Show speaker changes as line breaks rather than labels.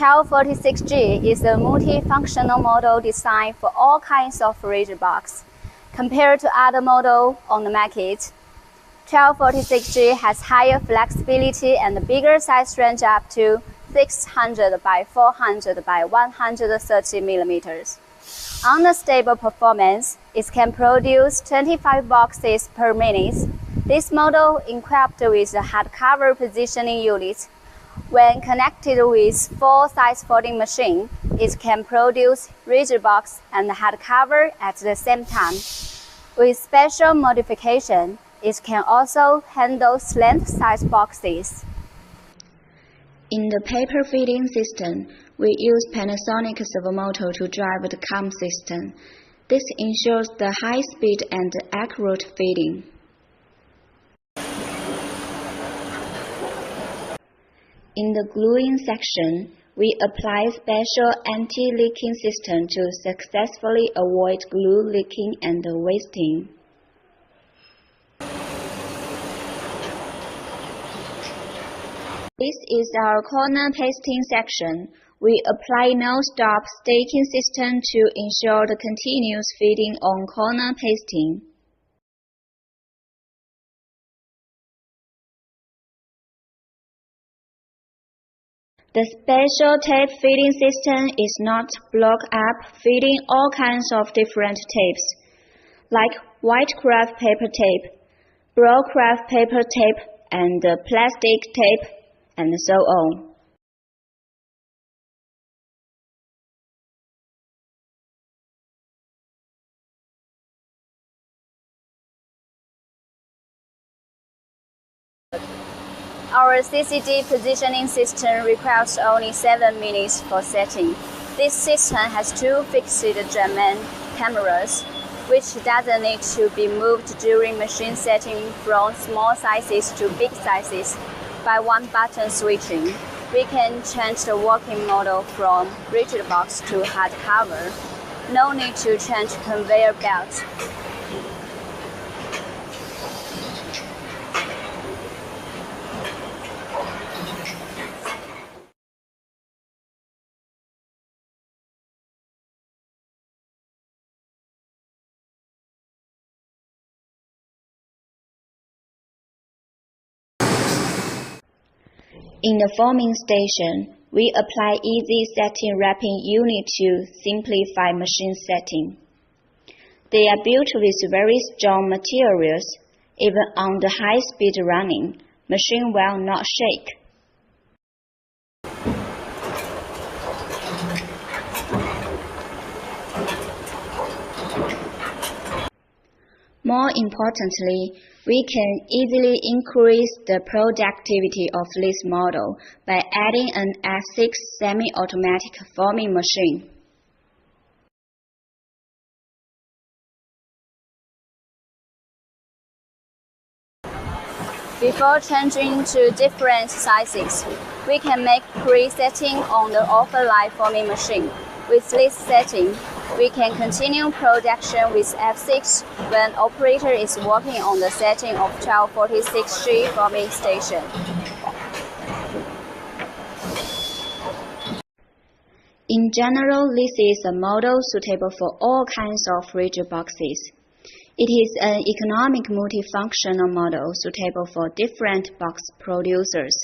1246G is a multifunctional model designed for all kinds of rigid box. Compared to other models on the market, 1246G has higher flexibility and bigger size range up to 600 by 400 by 130 millimeters. On a stable performance, it can produce 25 boxes per minute. This model equipped with a hardcover positioning unit. When connected with full-size folding machine, it can produce rigid box and hardcover at the same time. With special modification, it can also handle slant-size boxes.
In the paper feeding system, we use Panasonic servomotor to drive the CAM system. This ensures the high speed and accurate feeding. In the gluing section, we apply special anti-leaking system to successfully avoid glue leaking and wasting. This is our corner pasting section. We apply no-stop staking system to ensure the continuous feeding on corner pasting. The special tape feeding system is not block up, feeding all kinds of different tapes, like white craft paper tape, brown craft paper tape, and plastic tape, and so on.
Our CCD positioning system requires only 7 minutes for setting. This system has two fixed German cameras, which doesn't need to be moved during machine setting from small sizes to big sizes by one button switching. We can change the working model from rigid box to hardcover. No need to change conveyor belt.
In the forming station, we apply easy setting wrapping unit to simplify machine setting. They are built with very strong materials. Even on the high-speed running, machine will not shake. More importantly, we can easily increase the productivity of this model by adding an F6 semi-automatic forming machine.
Before changing to different sizes, we can make pre-setting on the offline forming machine. With this setting, we can continue production with F6 when operator is working on the setting of 1246G forming station.
In general, this is a model suitable for all kinds of rigid boxes. It is an economic multifunctional model suitable for different box producers.